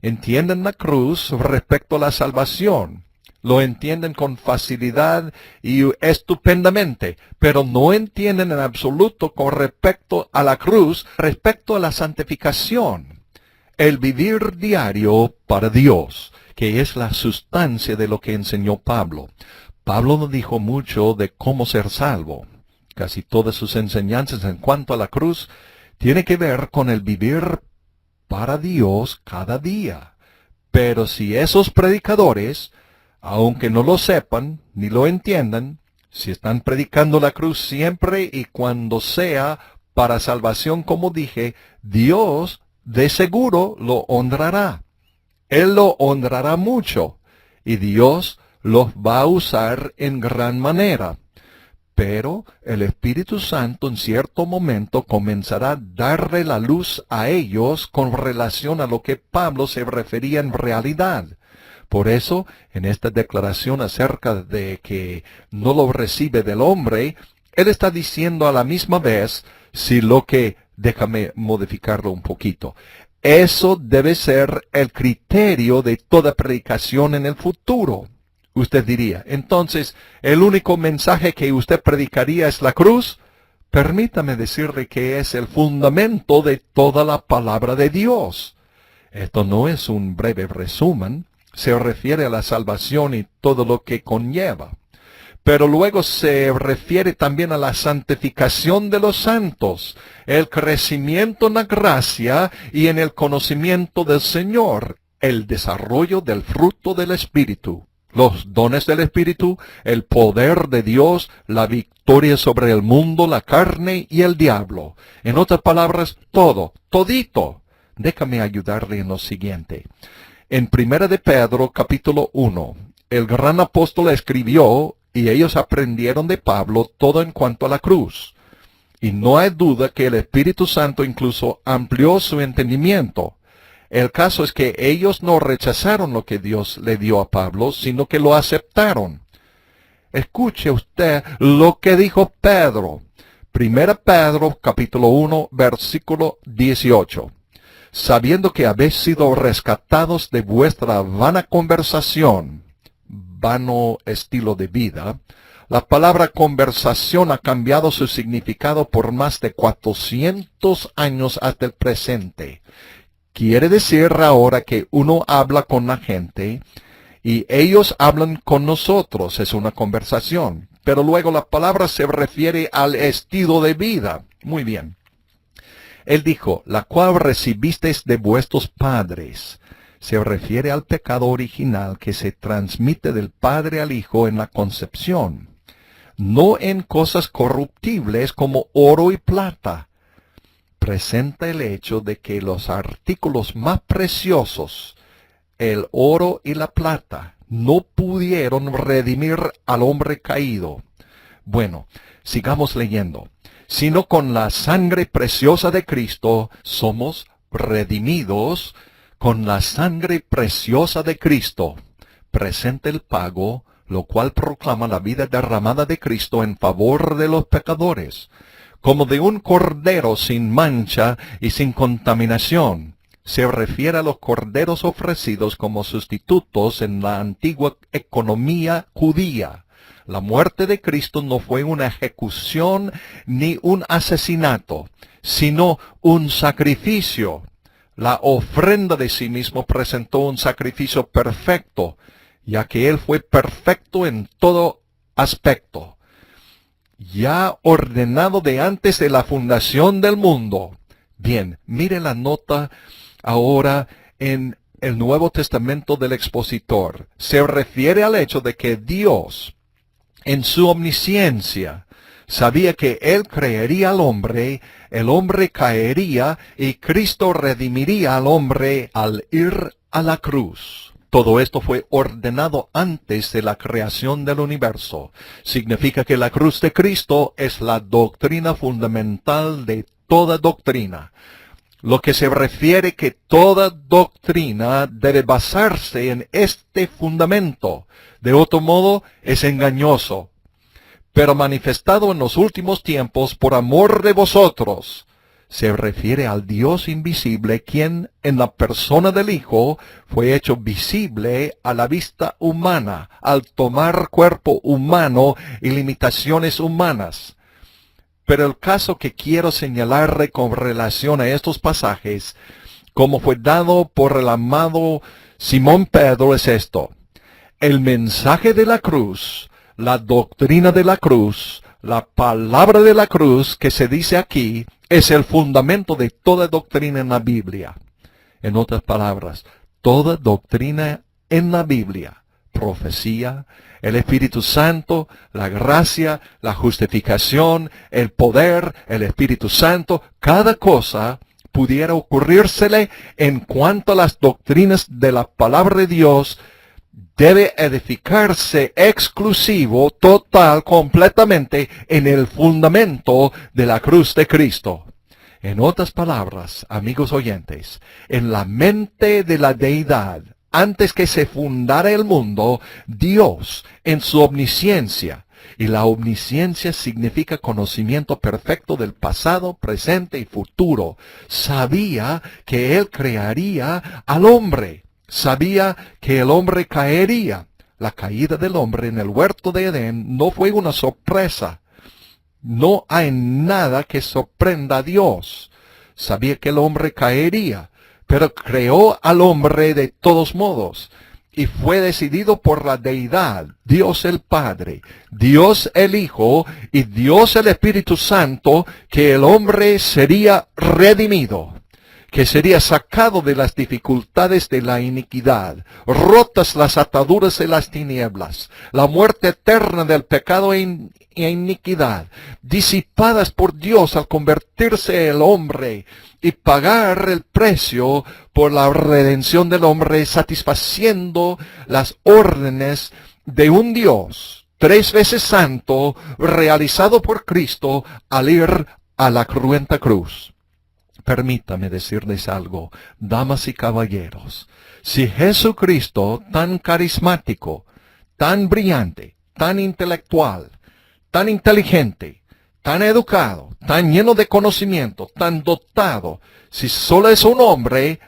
Entienden la cruz respecto a la salvación. Lo entienden con facilidad y estupendamente, pero no entienden en absoluto con respecto a la cruz, respecto a la santificación. El vivir diario para Dios, que es la sustancia de lo que enseñó Pablo. Pablo no dijo mucho de cómo ser salvo. Casi todas sus enseñanzas en cuanto a la cruz tiene que ver con el vivir para Dios cada día. Pero si esos predicadores, aunque no lo sepan ni lo entiendan, si están predicando la cruz siempre y cuando sea para salvación, como dije, Dios de seguro lo honrará. Él lo honrará mucho y Dios los va a usar en gran manera. Pero el Espíritu Santo en cierto momento comenzará a darle la luz a ellos con relación a lo que Pablo se refería en realidad. Por eso, en esta declaración acerca de que no lo recibe del hombre, él está diciendo a la misma vez, si lo que, déjame modificarlo un poquito, eso debe ser el criterio de toda predicación en el futuro. Usted diría, entonces, ¿el único mensaje que usted predicaría es la cruz? Permítame decirle que es el fundamento de toda la palabra de Dios. Esto no es un breve resumen, se refiere a la salvación y todo lo que conlleva. Pero luego se refiere también a la santificación de los santos, el crecimiento en la gracia y en el conocimiento del Señor, el desarrollo del fruto del Espíritu. Los dones del Espíritu, el poder de Dios, la victoria sobre el mundo, la carne y el diablo. En otras palabras, todo, todito. Déjame ayudarle en lo siguiente. En 1 de Pedro, capítulo 1, el gran apóstol escribió, y ellos aprendieron de Pablo todo en cuanto a la cruz. Y no hay duda que el Espíritu Santo incluso amplió su entendimiento. El caso es que ellos no rechazaron lo que Dios le dio a Pablo, sino que lo aceptaron. Escuche usted lo que dijo Pedro. 1 Pedro, capítulo 1, versículo 18. Sabiendo que habéis sido rescatados de vuestra vana conversación, vano estilo de vida, la palabra conversación ha cambiado su significado por más de 400 años hasta el presente. Quiere decir ahora que uno habla con la gente y ellos hablan con nosotros, es una conversación. Pero luego la palabra se refiere al estilo de vida. Muy bien. Él dijo, la cual recibisteis de vuestros padres. Se refiere al pecado original que se transmite del padre al hijo en la concepción. No en cosas corruptibles como oro y plata. Presenta el hecho de que los artículos más preciosos, el oro y la plata, no pudieron redimir al hombre caído. Bueno, sigamos leyendo. Sino con la sangre preciosa de Cristo somos redimidos con la sangre preciosa de Cristo. Presenta el pago, lo cual proclama la vida derramada de Cristo en favor de los pecadores, como de un cordero sin mancha y sin contaminación. Se refiere a los corderos ofrecidos como sustitutos en la antigua economía judía. La muerte de Cristo no fue una ejecución ni un asesinato, sino un sacrificio. La ofrenda de sí mismo presentó un sacrificio perfecto, ya que Él fue perfecto en todo aspecto, ya ordenado de antes de la fundación del mundo. Bien, mire la nota ahora en el Nuevo Testamento del expositor. Se refiere al hecho de que Dios, En su omnisciencia, sabía que Él crearía al hombre, el hombre caería y Cristo redimiría al hombre al ir a la cruz. Todo esto fue ordenado antes de la creación del universo. Significa que la cruz de Cristo es la doctrina fundamental de toda doctrina. Lo que se refiere que toda doctrina debe basarse en este fundamento. De otro modo, es engañoso. Pero manifestado en los últimos tiempos por amor de vosotros, se refiere al Dios invisible, quien en la persona del Hijo fue hecho visible a la vista humana, al tomar cuerpo humano y limitaciones humanas. Pero el caso que quiero señalarle con relación a estos pasajes, como fue dado por el amado Simón Pedro, es esto: el mensaje de la cruz, la doctrina de la cruz, la palabra de la cruz que se dice aquí, es el fundamento de toda doctrina en la Biblia. En otras palabras, toda doctrina en la Biblia, profecía, el Espíritu Santo, la gracia, la justificación, el poder, el Espíritu Santo, cada cosa pudiera ocurrírsele en cuanto a las doctrinas de la palabra de Dios, debe edificarse exclusivo, total, completamente en el fundamento de la cruz de Cristo. En otras palabras, amigos oyentes, en la mente de la deidad, antes que se fundara el mundo, Dios, en su omnisciencia, y la omnisciencia significa conocimiento perfecto del pasado, presente y futuro, sabía que Él crearía al hombre. Sabía que el hombre caería. La caída del hombre en el huerto de Edén no fue una sorpresa. No hay nada que sorprenda a Dios. Sabía que el hombre caería, pero creó al hombre de todos modos. Y fue decidido por la deidad, Dios el Padre, Dios el Hijo y Dios el Espíritu Santo, que el hombre sería redimido, que sería sacado de las dificultades de la iniquidad, rotas las ataduras de las tinieblas, la muerte eterna del pecado e iniquidad, disipadas por Dios al convertirse el hombre y pagar el precio por la redención del hombre, satisfaciendo las órdenes de un Dios 3 veces santo, realizado por Cristo al ir a la cruenta cruz. Permítame decirles algo, damas y caballeros. Si Jesucristo, tan carismático, tan brillante, tan intelectual, tan inteligente, tan educado, tan lleno de conocimiento, tan dotado, si solo es un hombre,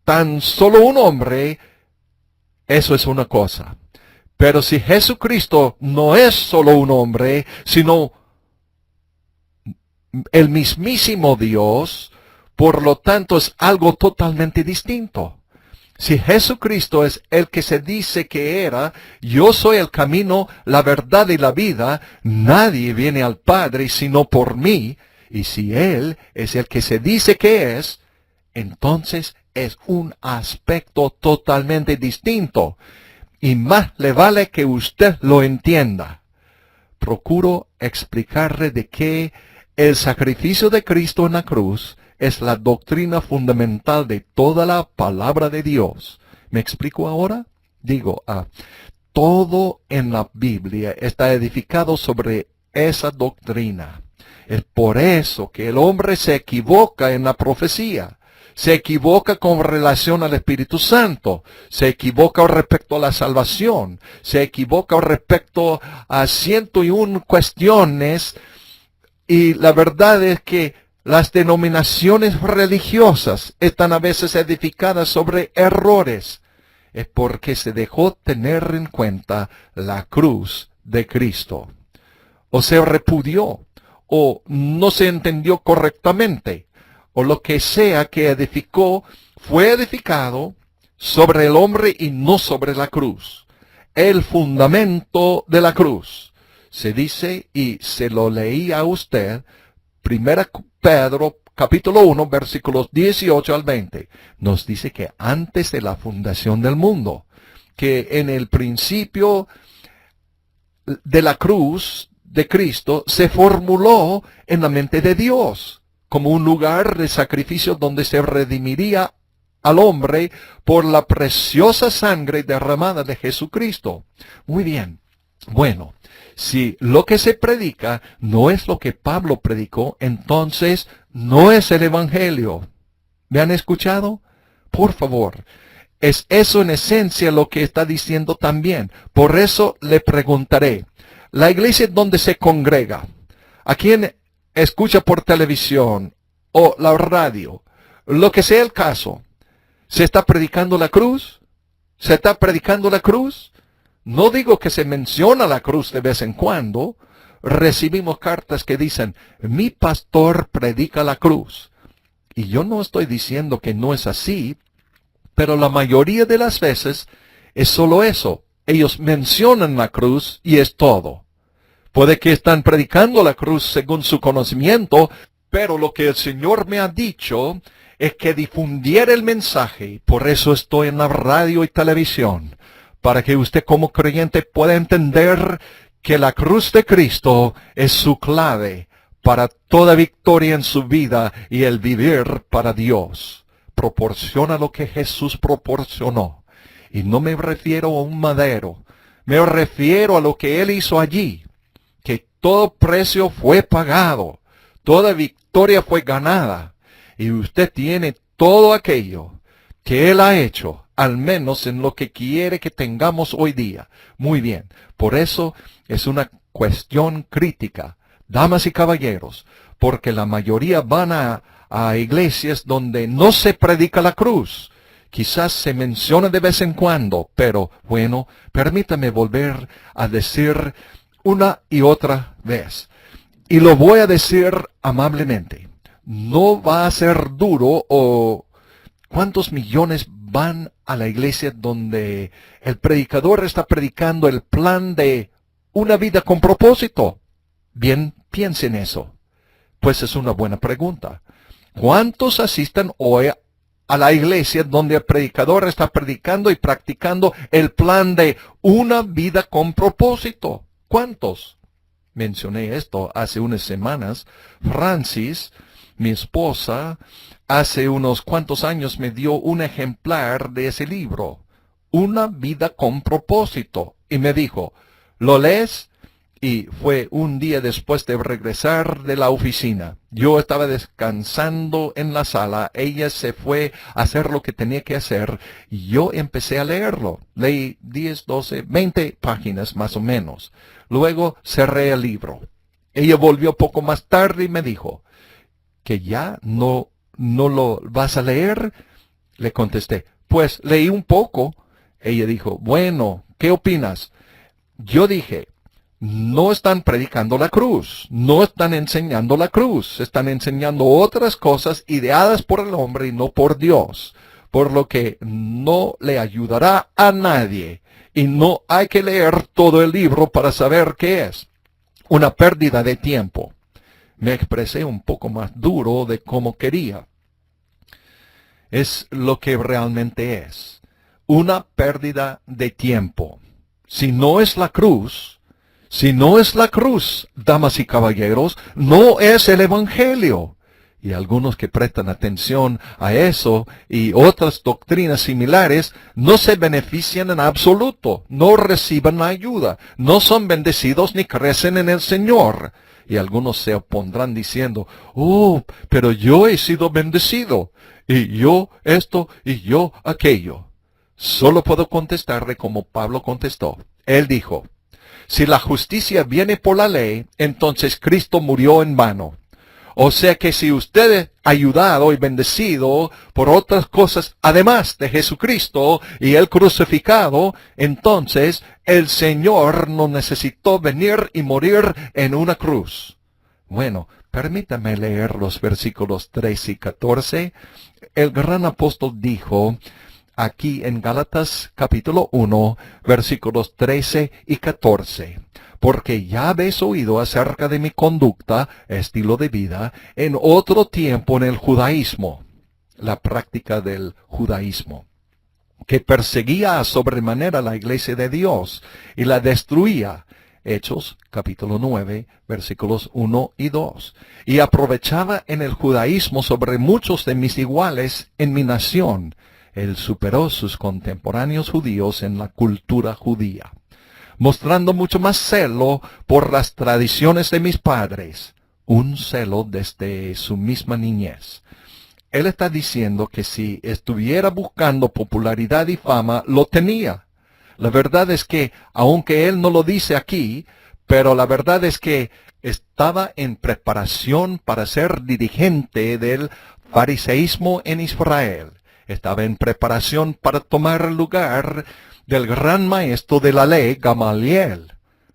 tan solo un hombre, eso es una cosa. Pero si Jesucristo no es solo un hombre, sino el mismísimo Dios, por lo tanto es algo totalmente distinto. Si Jesucristo es el que se dice que era, yo soy el camino, la verdad y la vida, nadie viene al Padre sino por mí, y si Él es el que se dice que es, entonces es un aspecto totalmente distinto, y más le vale que usted lo entienda. Procuro explicarle de qué el sacrificio de Cristo en la cruz es la doctrina fundamental de toda la palabra de Dios. ¿Me explico ahora? Digo, todo en la Biblia está edificado sobre esa doctrina. Es por eso que el hombre se equivoca en la profecía. Se equivoca con relación al Espíritu Santo. Se equivoca respecto a la salvación. Se equivoca respecto a 101 cuestiones. Y la verdad es que las denominaciones religiosas están a veces edificadas sobre errores. Es porque se dejó tener en cuenta la cruz de Cristo. O se repudió, o no se entendió correctamente, o lo que sea que edificó, fue edificado sobre el hombre y no sobre la cruz. El fundamento de la cruz. Se dice, y se lo leí a usted, 1 Pedro capítulo 1, versículos 18 al 20, nos dice que antes de la fundación del mundo, que en el principio de la cruz de Cristo se formuló en la mente de Dios como un lugar de sacrificio donde se redimiría al hombre por la preciosa sangre derramada de Jesucristo. Muy bien. Bueno, si lo que se predica no es lo que Pablo predicó, entonces no es el Evangelio. ¿Me han escuchado? Por favor. Es eso en esencia lo que está diciendo también. Por eso le preguntaré, la iglesia donde se congrega, a quien escucha por televisión o la radio, lo que sea el caso, ¿se está predicando la cruz? ¿Se está predicando la cruz? No digo que se menciona la cruz de vez en cuando. Recibimos cartas que dicen, mi pastor predica la cruz. Y yo no estoy diciendo que no es así, pero la mayoría de las veces es solo eso. Ellos mencionan la cruz y es todo. Puede que están predicando la cruz según su conocimiento, pero lo que el Señor me ha dicho es que difundiera el mensaje. Por eso estoy en la radio y televisión, para que usted como creyente pueda entender que la cruz de Cristo es su clave para toda victoria en su vida y el vivir para Dios. Proporciona lo que Jesús proporcionó. Y no me refiero a un madero, me refiero a lo que Él hizo allí, que todo precio fue pagado, toda victoria fue ganada, y usted tiene todo aquello que Él ha hecho, al menos en lo que quiere que tengamos hoy día. Muy bien, por eso es una cuestión crítica, damas y caballeros, porque la mayoría van a iglesias donde no se predica la cruz. Quizás se menciona de vez en cuando, pero bueno, permítame volver a decir una y otra vez. Y lo voy a decir amablemente. No va a ser duro o ¿cuántos millones van a la iglesia donde el predicador está predicando el plan de una vida con propósito? Bien, piensen eso. Pues es una buena pregunta. ¿Cuántos asistan hoy a la iglesia donde el predicador está predicando y practicando el plan de una vida con propósito? ¿Cuántos? Mencioné esto hace unas semanas. Francis, mi esposa, hace unos cuantos años me dio un ejemplar de ese libro, Una vida con propósito, y me dijo, ¿lo lees? Y fue un día después de regresar de la oficina. Yo estaba descansando en la sala, ella se fue a hacer lo que tenía que hacer, y yo empecé a leerlo. Leí 10, 12, 20 páginas más o menos. Luego cerré el libro. Ella volvió poco más tarde y me dijo, ¿que ya no lo vas a leer? Le contesté, pues leí un poco. Ella dijo, bueno, ¿qué opinas? Yo dije, no están predicando la cruz, no están enseñando la cruz, están enseñando otras cosas ideadas por el hombre y no por Dios, por lo que no le ayudará a nadie. Y no hay que leer todo el libro para saber qué es. Una pérdida de tiempo. Me expresé un poco más duro de cómo quería. Es lo que realmente es. Una pérdida de tiempo. Si no es la cruz, damas y caballeros, no es el Evangelio. Y algunos que prestan atención a eso y otras doctrinas similares no se benefician en absoluto, no reciben la ayuda, no son bendecidos ni crecen en el Señor. Y algunos se opondrán diciendo, oh, pero yo he sido bendecido, y yo esto y yo aquello. Solo puedo contestarle como Pablo contestó. Él dijo, si la justicia viene por la ley, entonces Cristo murió en vano. O sea que si usted es ayudado y bendecido por otras cosas además de Jesucristo y el crucificado, entonces el Señor no necesitó venir y morir en una cruz. Bueno, permítame leer los versículos 13 y 14. El gran apóstol dijo aquí en Gálatas capítulo 1, versículos 13 y 14. Porque ya habéis oído acerca de mi conducta, estilo de vida, en otro tiempo en el judaísmo, la práctica del judaísmo, que perseguía a sobremanera la iglesia de Dios y la destruía. Hechos capítulo 9, versículos 1 y 2. Y aprovechaba en el judaísmo sobre muchos de mis iguales en mi nación. Él superó sus contemporáneos judíos en la cultura judía, mostrando mucho más celo por las tradiciones de mis padres, un celo desde su misma niñez. Él está diciendo que si estuviera buscando popularidad y fama, lo tenía. La verdad es que, aunque él no lo dice aquí, pero la verdad es que estaba en preparación para ser dirigente del fariseísmo en Israel. Estaba en preparación para tomar el lugar del gran maestro de la ley, Gamaliel.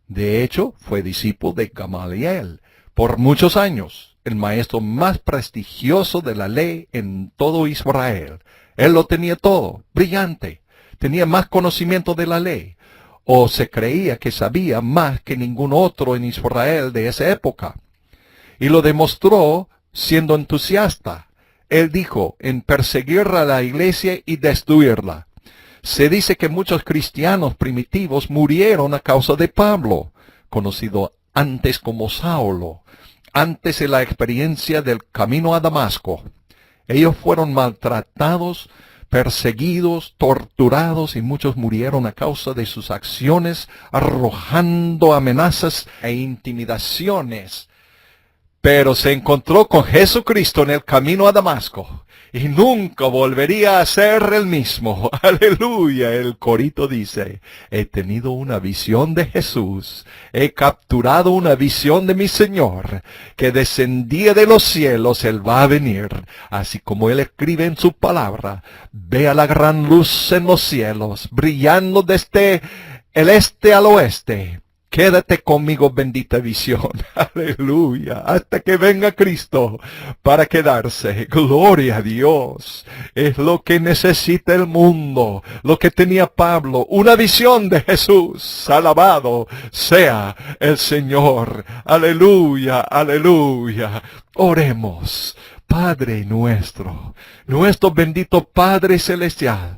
De hecho, fue discípulo de Gamaliel por muchos años, el maestro más prestigioso de la ley en todo Israel. Él lo tenía todo, brillante. Tenía más conocimiento de la ley, o se creía que sabía más que ningún otro en Israel de esa época. Y lo demostró siendo entusiasta. Él dijo, en perseguir a la iglesia y destruirla. Se dice que muchos cristianos primitivos murieron a causa de Pablo, conocido antes como Saulo, antes de la experiencia del camino a Damasco. Ellos fueron maltratados, perseguidos, torturados, y muchos murieron a causa de sus acciones, arrojando amenazas e intimidaciones. Pero se encontró con Jesucristo en el camino a Damasco, y nunca volvería a ser el mismo. Aleluya. El corito dice, he tenido una visión de Jesús, he capturado una visión de mi Señor, que descendía de los cielos. Él va a venir, así como Él escribe en su palabra. Vea la gran luz en los cielos, brillando desde el este al oeste. Quédate conmigo, bendita visión. Aleluya. Hasta que venga Cristo para quedarse. Gloria a Dios. Es lo que necesita el mundo. Lo que tenía Pablo. Una visión de Jesús. Alabado sea el Señor. Aleluya. Aleluya. Oremos. Padre nuestro. Nuestro bendito Padre celestial.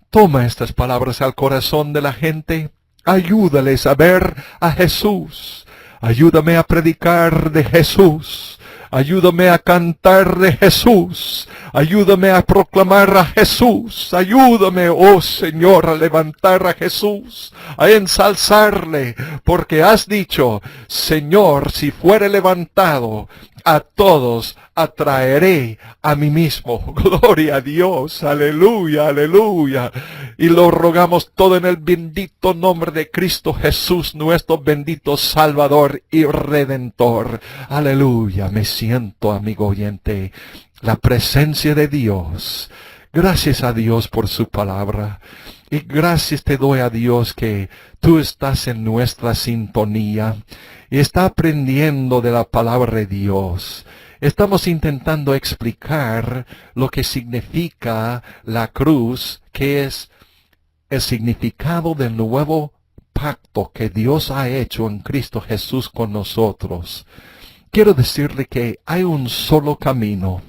Toma estas palabras al corazón de la gente. Ayúdales a ver a Jesús. Ayúdame a predicar de Jesús. Ayúdame a cantar de Jesús. Ayúdame a proclamar a Jesús. Ayúdame, oh Señor, a levantar a Jesús, a ensalzarle, porque has dicho, Señor, si fuere levantado, a todos atraeré a mí mismo. Gloria a Dios. Aleluya, aleluya. Y lo rogamos todo en el bendito nombre de Cristo Jesús, nuestro bendito Salvador y Redentor. Aleluya. Me siento, amigo oyente, la presencia de Dios. Gracias a Dios por su palabra. Y gracias te doy a Dios que tú estás en nuestra sintonía y está aprendiendo de la palabra de Dios. Estamos intentando explicar lo que significa la cruz, que es el significado del nuevo pacto que Dios ha hecho en Cristo Jesús con nosotros. Quiero decirle que hay un solo camino.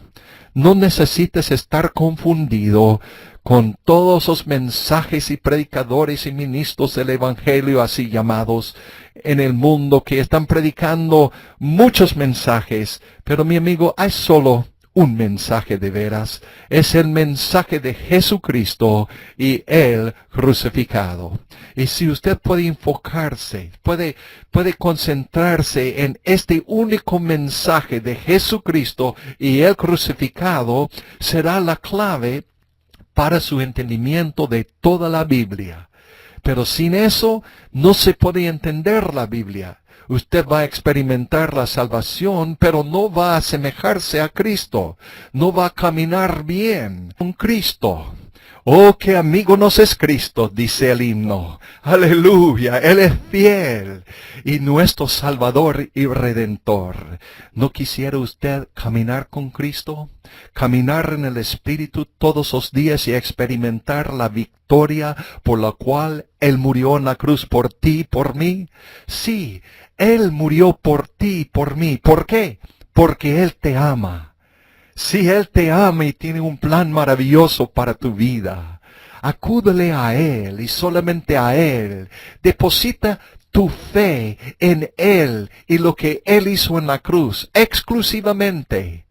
No necesites estar confundido con todos los mensajes y predicadores y ministros del Evangelio así llamados en el mundo que están predicando muchos mensajes. Pero mi amigo, hay solo un mensaje de veras. Es el mensaje de Jesucristo y Él crucificado. Y si usted puede enfocarse, puede concentrarse en este único mensaje de Jesucristo y Él crucificado, será la clave para su entendimiento de toda la Biblia. Pero sin eso no se puede entender la Biblia. Usted va a experimentar la salvación, pero no va a asemejarse a Cristo. No va a caminar bien con Cristo. Oh, qué amigo nos es Cristo, dice el himno. Aleluya, Él es fiel y nuestro Salvador y Redentor. ¿No quisiera usted caminar con Cristo? Caminar en el Espíritu todos los días y experimentar la victoria por la cual Él murió en la cruz por ti y por mí. Sí, Él murió por ti y por mí. ¿Por qué? Porque Él te ama. Si Él te ama y tiene un plan maravilloso para tu vida, acúdele a Él y solamente a Él. Deposita tu fe en Él y lo que Él hizo en la cruz, exclusivamente.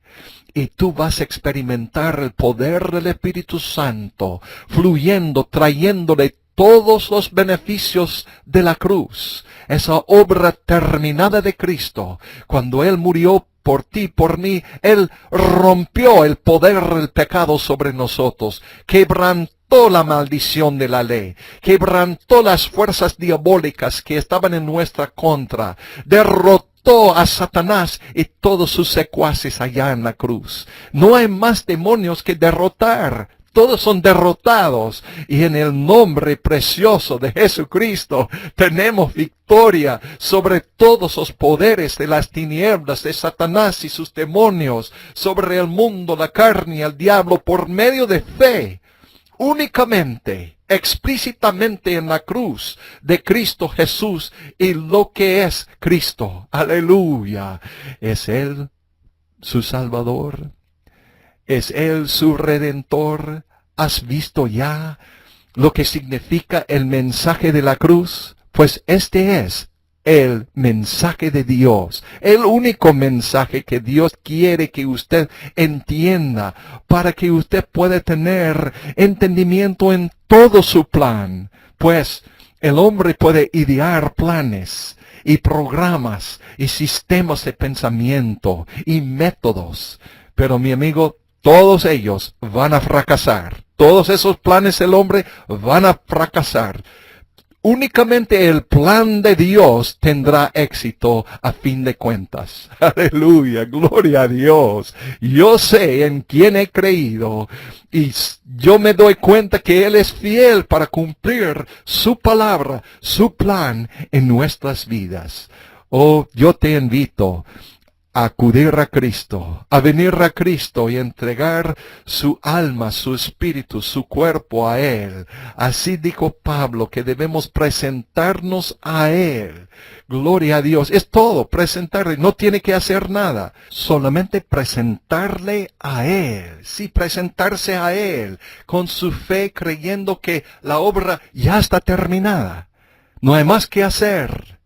Y tú vas a experimentar el poder del Espíritu Santo, fluyendo, trayéndole todos los beneficios de la cruz. Esa obra terminada de Cristo, cuando Él murió por ti, por mí, Él rompió el poder del pecado sobre nosotros, quebrantó la maldición de la ley, quebrantó las fuerzas diabólicas que estaban en nuestra contra, derrotó a Satanás y todos sus secuaces allá en la cruz. No hay más demonios que derrotar. Todos son derrotados y en el nombre precioso de Jesucristo tenemos victoria sobre todos los poderes de las tinieblas, de Satanás y sus demonios, sobre el mundo, la carne y el diablo por medio de fe, únicamente, explícitamente en la cruz de Cristo Jesús y lo que es Cristo. Aleluya. ¿Es Él su Salvador? ¿Es Él su Redentor? ¿Has visto ya lo que significa el mensaje de la cruz? Pues este es el mensaje de Dios, el único mensaje que Dios quiere que usted entienda, para que usted pueda tener entendimiento en todo su plan. Pues el hombre puede idear planes y programas y sistemas de pensamiento y métodos, pero mi amigo, todos ellos van a fracasar. Todos esos planes del hombre van a fracasar. Únicamente el plan de Dios tendrá éxito a fin de cuentas. Aleluya, gloria a Dios. Yo sé en quién he creído y yo me doy cuenta que Él es fiel para cumplir su palabra, su plan en nuestras vidas. Oh, yo te invito a acudir a Cristo, a venir a Cristo y entregar su alma, su espíritu, su cuerpo a Él. Así dijo Pablo que debemos presentarnos a Él. Gloria a Dios. Es todo, presentarle. No tiene que hacer nada. Solamente presentarle a Él. Sí, presentarse a Él con su fe, creyendo que la obra ya está terminada. No hay más que hacer.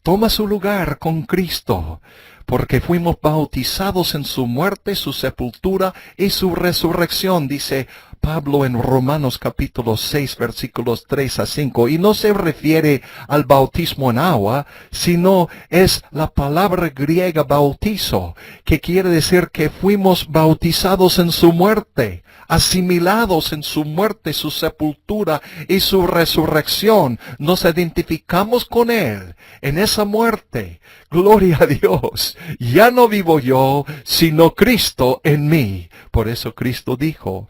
Toma su lugar con Cristo, porque fuimos bautizados en su muerte, su sepultura y su resurrección, dice Pablo en Romanos capítulo 6, versículos 3 a 5. Y no se refiere al bautismo en agua, sino es la palabra griega bautizo, que quiere decir que fuimos bautizados en su muerte, asimilados en su muerte, su sepultura y su resurrección. Nos identificamos con Él en esa muerte. Gloria a Dios. Ya no vivo yo, sino Cristo en mí. Por eso Cristo dijo,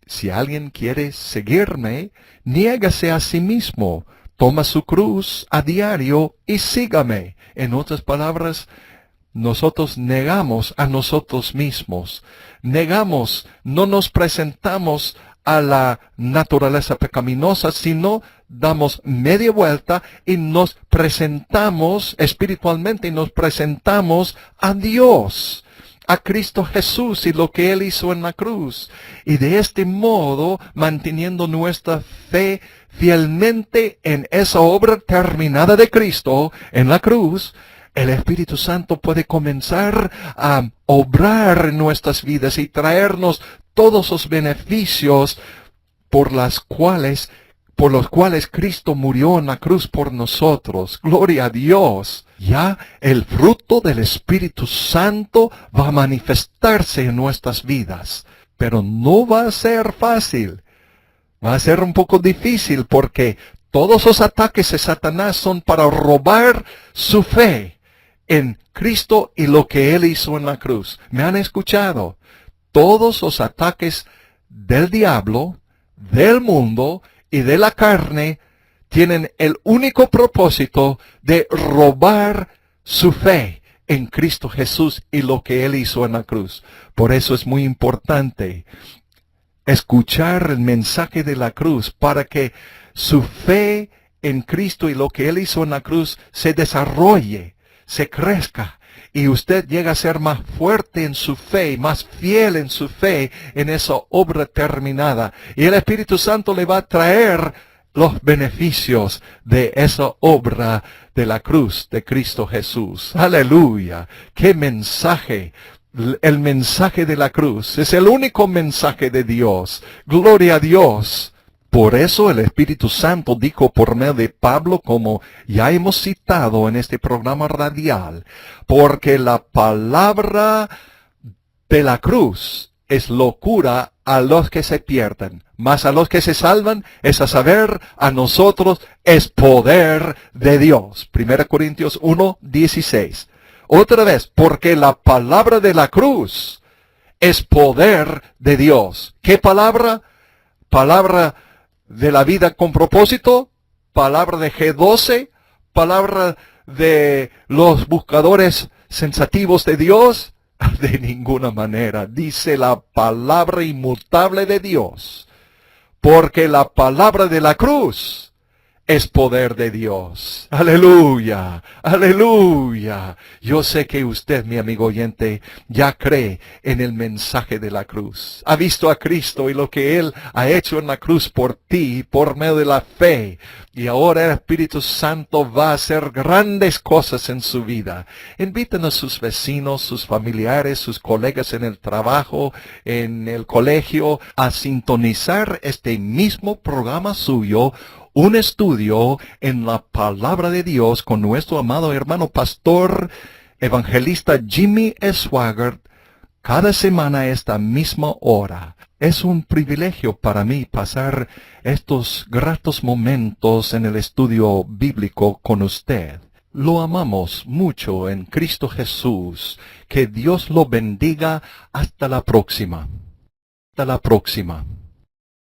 si alguien quiere seguirme, niégase a sí mismo, toma su cruz a diario y sígame. En otras palabras, nosotros negamos a nosotros mismos. Negamos, no nos presentamos a la naturaleza pecaminosa, sino damos media vuelta y nos presentamos espiritualmente y nos presentamos a Dios, a Cristo Jesús y lo que Él hizo en la cruz. Y de este modo, manteniendo nuestra fe fielmente en esa obra terminada de Cristo en la cruz, el Espíritu Santo puede comenzar a obrar en nuestras vidas y traernos todos los beneficios por los cuales Cristo murió en la cruz por nosotros. Gloria a Dios. Ya el fruto del Espíritu Santo va a manifestarse en nuestras vidas. Pero no va a ser fácil. Va a ser un poco difícil porque todos los ataques de Satanás son para robar su fe en Cristo y lo que Él hizo en la cruz. ¿Me han escuchado? Todos los ataques del diablo, del mundo y de la carne tienen el único propósito de robar su fe en Cristo Jesús y lo que Él hizo en la cruz. Por eso es muy importante escuchar el mensaje de la cruz para que su fe en Cristo y lo que Él hizo en la cruz se desarrolle, se crezca y usted llega a ser más fuerte en su fe, más fiel en su fe en esa obra terminada. Y el Espíritu Santo le va a traer los beneficios de esa obra de la cruz de Cristo Jesús. Aleluya. ¡Qué mensaje! El mensaje de la cruz es el único mensaje de Dios. Gloria a Dios. Por eso el Espíritu Santo dijo por medio de Pablo, como ya hemos citado en este programa radial, porque la palabra de la cruz es locura a los que se pierden, mas a los que se salvan, es a saber, a nosotros es poder de Dios. 1 Corintios 1:16. Otra vez, porque la palabra de la cruz es poder de Dios. ¿Qué palabra? Palabra de la vida con propósito, palabra de G12, palabra de los buscadores sensativos de Dios. De ninguna manera, dice la palabra inmutable de Dios, porque la palabra de la cruz es poder de Dios. Aleluya, aleluya. Yo sé que usted, mi amigo oyente, ya cree en el mensaje de la cruz. Ha visto a Cristo y lo que Él ha hecho en la cruz por ti, por medio de la fe. Y ahora el Espíritu Santo va a hacer grandes cosas en su vida. Inviten a sus vecinos, sus familiares, sus colegas en el trabajo, en el colegio, a sintonizar este mismo programa suyo, un estudio en la palabra de Dios con nuestro amado hermano pastor evangelista Jimmy Swaggart, cada semana a esta misma hora. Es un privilegio para mí pasar estos gratos momentos en el estudio bíblico con usted. Lo amamos mucho en Cristo Jesús. Que Dios lo bendiga. Hasta la próxima. Hasta la próxima.